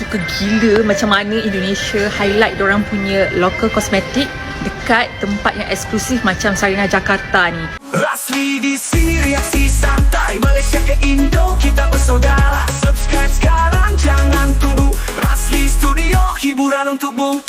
suka gila macam mana Indonesia highlight dorang punya local cosmetic dekat tempat yang eksklusif macam Sarinah Jakarta ni. Rasmi di sini reaksi santai, Malaysia ke Indo kita bersaudara. Subscribe sekarang jangan tunggu. Rasmi Studio hiburan untukmu.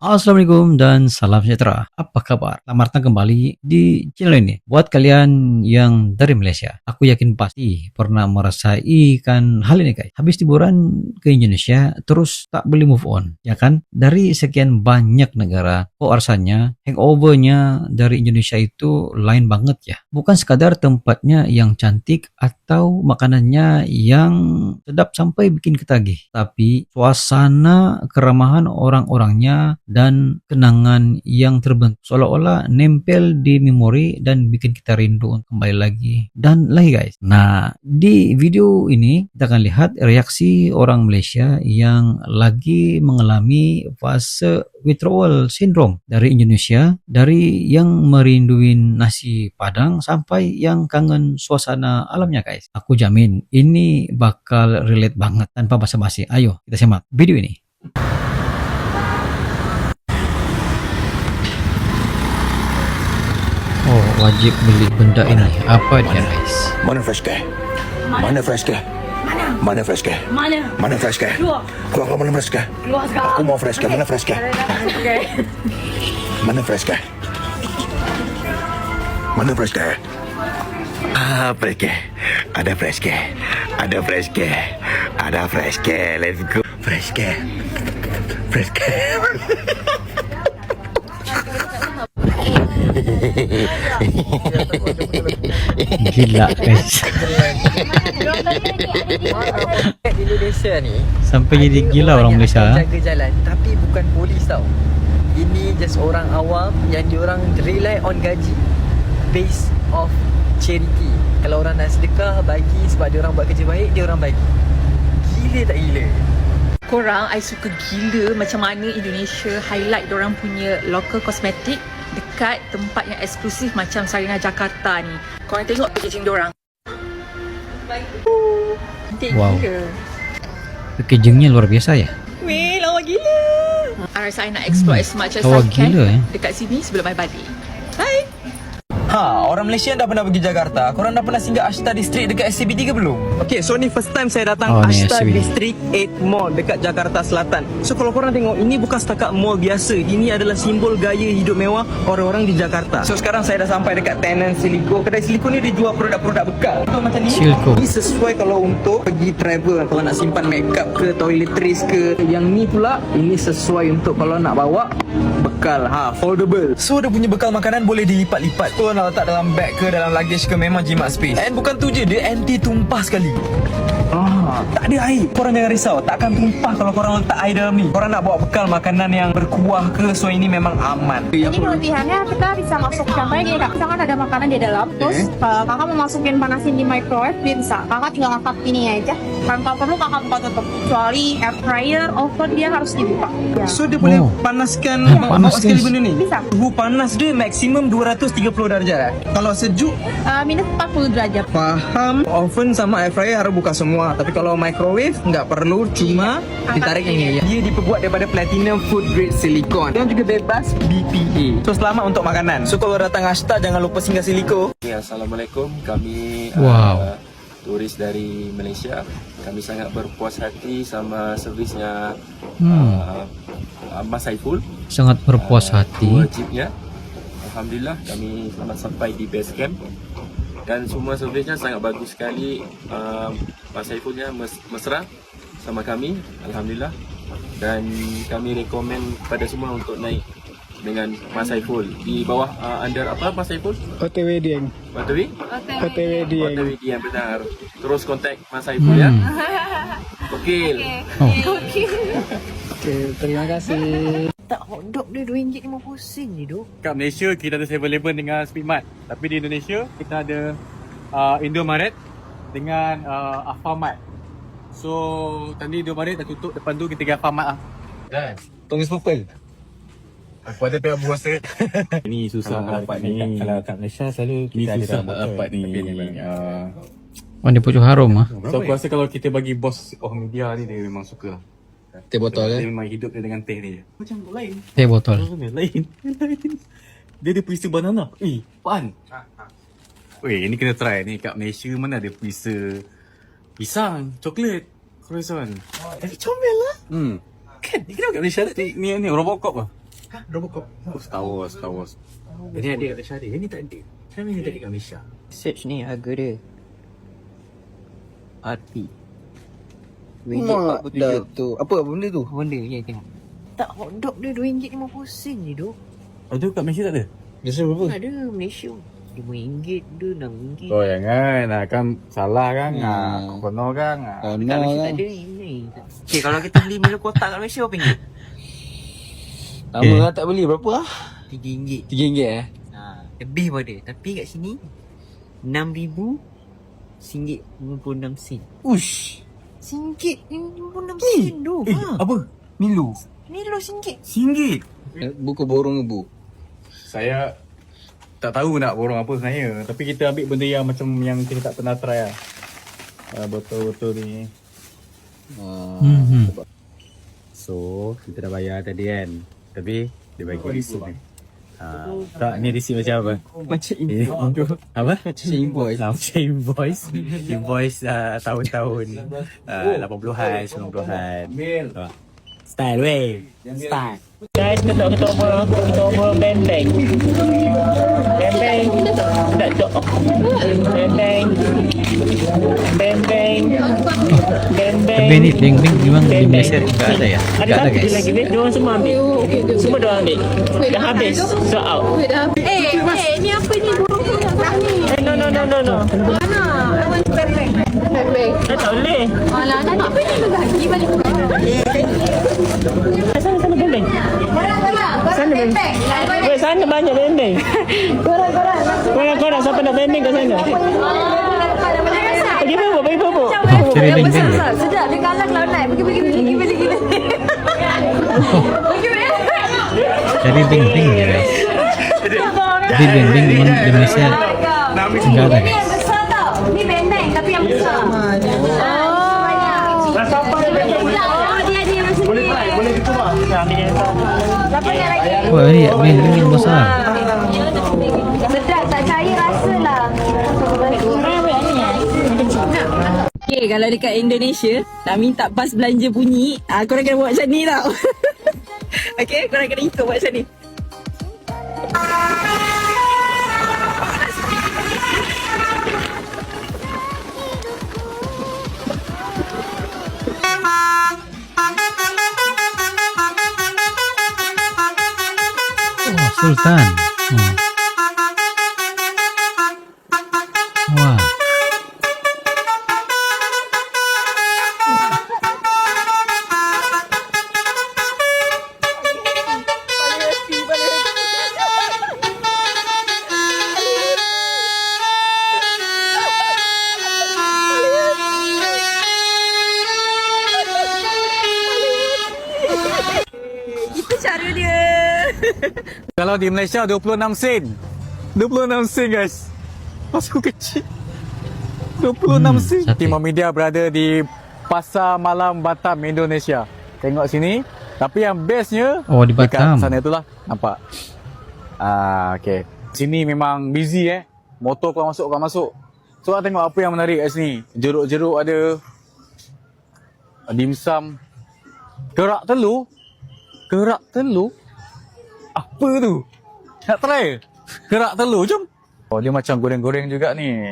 Assalamualaikum dan salam sejahtera. Apa kabar? Selamat datang kembali di channel ini. Buat kalian yang dari Malaysia, aku yakin pasti pernah merasakan hal ini guys. Habis liburan ke Indonesia, terus tak boleh move on, ya kan? Dari sekian banyak negara, kok rasanya hangovernya dari Indonesia itu lain banget ya. Bukan sekadar tempatnya yang cantik atau makanannya yang sedap sampai bikin ketagih, tapi suasana keramahan orang-orangnya dan kenangan yang terbentuk seolah-olah nempel di memori dan bikin kita rindu untuk kembali lagi dan lagi guys. Nah, di video ini kita akan lihat reaksi orang Malaysia yang lagi mengalami fase withdrawal syndrome dari Indonesia, dari yang merinduin nasi Padang sampai yang kangen suasana alamnya guys. Aku jamin ini bakal relate banget tanpa basa-basi. Ayo kita simak video ini. Oh, wajib beli benda ini. Apa dia guys? Mana fresh care? Mana fresh care? Mana fresh care? Mana fresh care? Keluar mana fresh care? Aku mau fresh care. Mana fresh care? Mana fresh care? Mana fresh care? Fresh care. Ada fresh care. Ada fresh care. Ada fresh care. Let's go. Fresh care. Fresh care. Gila guys. Indonesia ni Sampai jadi gila orang Malaysia. jaga jalan tapi bukan polis tau. Ini just orang awam yang diorang rely on gaji based of charity. Kalau orang nak sedekah bagi sebab diorang buat kerja baik, diorang bagi. Gila tak gila? Korang, I suka gila macam mana Indonesia highlight dorang punya local cosmetic dekat tempat yang eksklusif macam Sarinah Jakarta ni. Korang tengok packaging dorang. Cantik Wow. gila. Packagingnya luar biasa ya. Weh, lawa gila. I rasa I nak explore as much as lawa I can gila, dekat sini sebelum I balik. Bye. Orang Malaysia dah pernah pergi Jakarta. Korang dah pernah singgah Ashtar District dekat SCBD ke belum? Okay, so ni first time saya datang Ni Ashtar SCBD. District 8 Mall dekat Jakarta Selatan. So kalau korang tengok, ini bukan setakat mall biasa. Ini adalah simbol gaya hidup mewah orang-orang di Jakarta. So sekarang saya dah sampai dekat tenan Siliko. Kedai Siliko ni dia jual produk-produk bekal. So macam ni. Siliko. Ini sesuai kalau untuk pergi travel. Kalau nak simpan makeup ke, toiletries ke. Yang ni pula, ini sesuai untuk kalau nak bawa bekal. Foldable. So dia punya bekal makanan boleh dilipat-lipat. So nak letak dalam bag ke, dalam luggage ke, memang jimat space. And bukan tu je, dia anti tumpah sekali. Tak ada air. Korang jangan risau, takkan tumpah kalau korang letak air dalam ni. Korang nak bawa bekal makanan yang berkuah ke, so ini memang aman. Ini kelebihannya kita bisa masuk, contohnya gini kak, misalkan ada makanan di dalam, terus kakak mau masukin panasin di microwave, dia bisa. Kakak tinggal angkat ini aja, tanpa perlu kakak buka tutup. Kecuali air fryer, oven dia harus dibuka. Ya. So dia boleh panaskan, bawa panas, sekali guys. benda ni? Bisa. Suhu panas dia maksimum 230 darjah. Kalau sejuk, Minus 40 derajat. faham. Oven sama air fryer harus buka semua. Tapi kalau microwave nggak perlu, cuma ditarik ini. Dia diperbuat daripada platinum food grade silicon dan juga bebas BPA. So selamat untuk makanan. So kalau datang Ashtar jangan lupa singgah Siliko. Assalamualaikum, kami Wow. turis dari Malaysia. Kami sangat berpuas hati sama servisnya Mas Saiful. Sangat berpuas hati. Dua jeepnya. Alhamdulillah kami selamat sampai di base camp. Dan semua servisnya sangat bagus sekali. Mas Saifulnya mesra sama kami, Alhamdulillah. Dan kami rekomen kepada semua untuk naik dengan Mas Saiful. Di bawah under apa Mas Saiful? OTW Dieng. OTW? OTW Dieng. OTW yang benar. Terus kontak Mas Saiful ya. Okey. Oke, terima kasih. Tak hotdog dia RM2.50 ni duk. Kat Malaysia kita ada 7-Eleven dengan Speedmart. Tapi di Indonesia kita ada Indomaret dengan Alfamart. So tadi Indomaret dah tutup, depan tu kita pergi Alfamart lah. Dan Tumis purple. aku ada pihak berkuasa. Ini susah dapat ni. Kalau kat Malaysia selalu kita ada dapat ni. Oh, dia pucuk harum ah. So aku rasa kalau kita bagi bos of media ni, dia memang suka lah. Teh botol Dia memang hidup dia dengan teh dia. Macam lain. Teh botol. Lain. Dia ada puisa banana. Pan. Weh, ini kena try ni. Kat Malaysia mana ada puisa pisang, coklat, croissant. Tapi comel lah. Kan, ni kenapa kat Malaysia ada? Ni Robocop lah. Robocop? Oh, Star Wars. Ini ada kat Malaysia ada. Ini tak ada. Kenapa ni tak ada kat Malaysia? Search ni harga dia RP Mak dah tu. Apa benda tu? Benda ya tengok. Tak, hotdog dia RM2.50 je tu. Ada kat Malaysia tak ada? Biasa berapa? Ada Malaysia RM5 tu RM6. Oh jangan lah, kan salah kan. Kono kan. Kat Malaysia tak ada ni. Okay, kalau kita beli Milo kotak kat Malaysia berapa ringgit? Lama lah tak beli. Berapa lah? RM3. RM3 eh? Lebih pada. Tapi kat sini RM6,000 Ush, RM1.56 tu. Apa? Milo? Milo RM1. RM1? Buku borong ibu. Saya tak tahu nak borong apa sebenarnya. Tapi kita ambil benda yang macam yang kita tak pernah try lah. Botol-botol ni. So, kita dah bayar tadi kan. Tapi, dia bagi receipt ni. Tak, ni receipt macam apa? Macam ini. Apa? Macam invoice. Macam invoice. Invoice tahun-tahun 80-an, 90-an. Style weh. Style. Guys, ketua benteng. Benteng. Tak cok. Benteng. Tapi ni beng-beng memang di Malaysia juga ada ya? Ada Tak ada satu guys. lagi, diorang semua ambil. Semua diorang ambil. Dah habis. So out. Ni apa ni? No. Mana? I want bag. Tak boleh. Alah, dah nak beli tu lagi balik. Sana benteng. Sana benteng. Weh, sana banyak benteng. Korang siapa nak benteng kat sana? Pergi bubuk. Cari beng-beng je. Sedap dia kalah kalau naik. Pergi. Cari beng-beng je guys. Tapi beng-beng memang di Malaysia enggak ada guys. Besar tau. Ni benteng tapi yang besar. Rasa apa dia benteng? Dia macam ni. Boleh dicoba. Siapa yang lagi? Wah, ni beng-beng yang besar. Sedap tak cari rasa lah. Okay, kalau dekat Indonesia nak minta bas belanja bunyi, korang kena buat macam ni tau. Okay, korang kena ikut buat macam ni. Wah, Sultan. Wah. Itu cara dia. Kalau di Malaysia 26 sen. 26 sen guys. Pasku kecil. 26 sen. sate. Timur Media berada di Pasar Malam Batam, Indonesia. Tengok sini. Tapi yang bestnya Oh, di Batam. dekat sana itulah. Nampak? Okay. Sini memang busy Motor kau masuk. So nak tengok apa yang menarik kat sini. Jeruk-jeruk ada. Dimsum. Kerak telur. Apa tu? Nak try? Kerak telur, jom. Oh, dia macam goreng-goreng juga ni.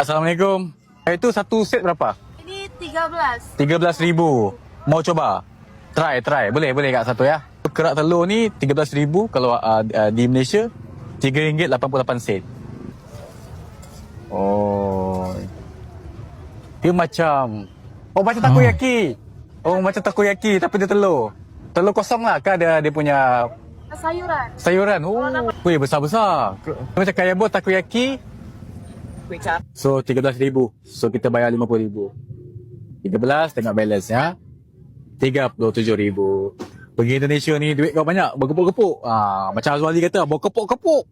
Assalamualaikum. Itu satu set berapa? Ini 13. 13,000. Mau coba? Try. Boleh kat satu ya. Kerak telur ni 13,000 kalau di Malaysia RM3.88. Oh. Dia macam takoyaki. Macam takoyaki tapi dia telur. Telur kosong lah kan dia punya sayuran. Weh, besar-besar. Macam kaya buat takoyaki. So 13,000. So kita bayar 50,000. 13 tengok balance ya. 37,000. Pergi Indonesia ni duit kau banyak, berkepuk-kepuk. Macam Azwali kata, berkepuk-kepuk.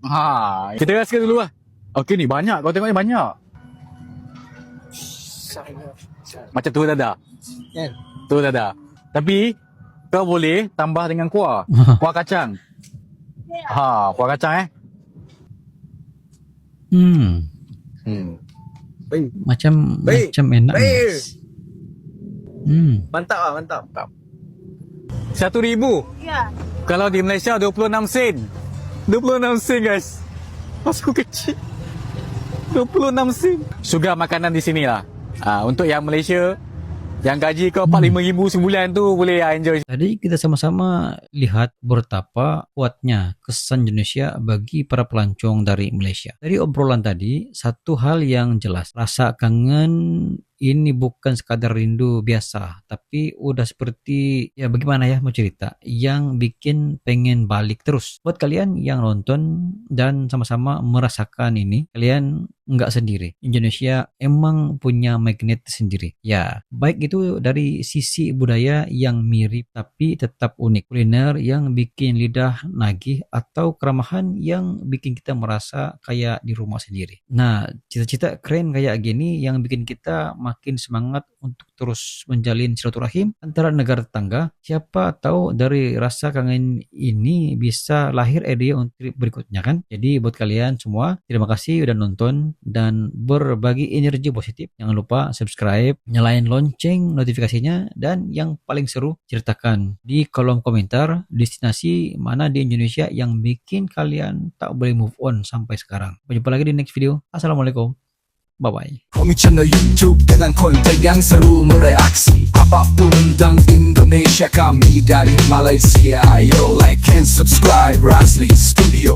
Kita rasa dulu lah. Okey ni banyak, kau tengok ni banyak. Macam tu dada. Kan? Tu dada. Tapi kau boleh tambah dengan kuah. Kuah kacang. Kuah kacang Macam Baik. macam enak. Baik. Mas. Mantap lah, mantap. 1,000. Ya. Kalau di Malaysia 26 sen. 26 sen guys. Masuk kecil. 26 sen. Sugar makanan di sini lah. Untuk yang Malaysia, yang gaji kau 45,000 sebulan tu boleh enjoy. Tadi kita sama-sama lihat betapa kuatnya kesan Indonesia bagi para pelancong dari Malaysia. Dari obrolan tadi, satu hal yang jelas, rasa kangen ini bukan sekadar rindu biasa, tapi udah seperti, ya bagaimana ya mau cerita, yang bikin pengen balik terus. Buat kalian yang nonton dan sama-sama merasakan ini, kalian nggak sendiri. Indonesia emang punya magnet sendiri. Ya, baik itu dari sisi budaya yang mirip tapi tetap unik, kuliner yang bikin lidah nagih, atau keramahan yang bikin kita merasa kayak di rumah sendiri. Nah, cita-cita keren kayak gini yang bikin kita makin semangat untuk terus menjalin silaturahim antara negara tetangga. Siapa tahu dari rasa kangen ini bisa lahir ide untuk trip berikutnya kan. Jadi buat kalian semua, terima kasih udah nonton dan berbagi energi positif. Jangan lupa subscribe, nyalain lonceng notifikasinya, dan yang paling seru, ceritakan di kolom komentar destinasi mana di Indonesia yang bikin kalian tak boleh move on sampai sekarang. Berjumpa lagi di next video. Assalamualaikum. Bye-bye. Kami channel YouTube dengan konten yang seru mereaksi apapun tentang Indonesia, kami dari Malaysia. Ayo like and subscribe Rasli Studio.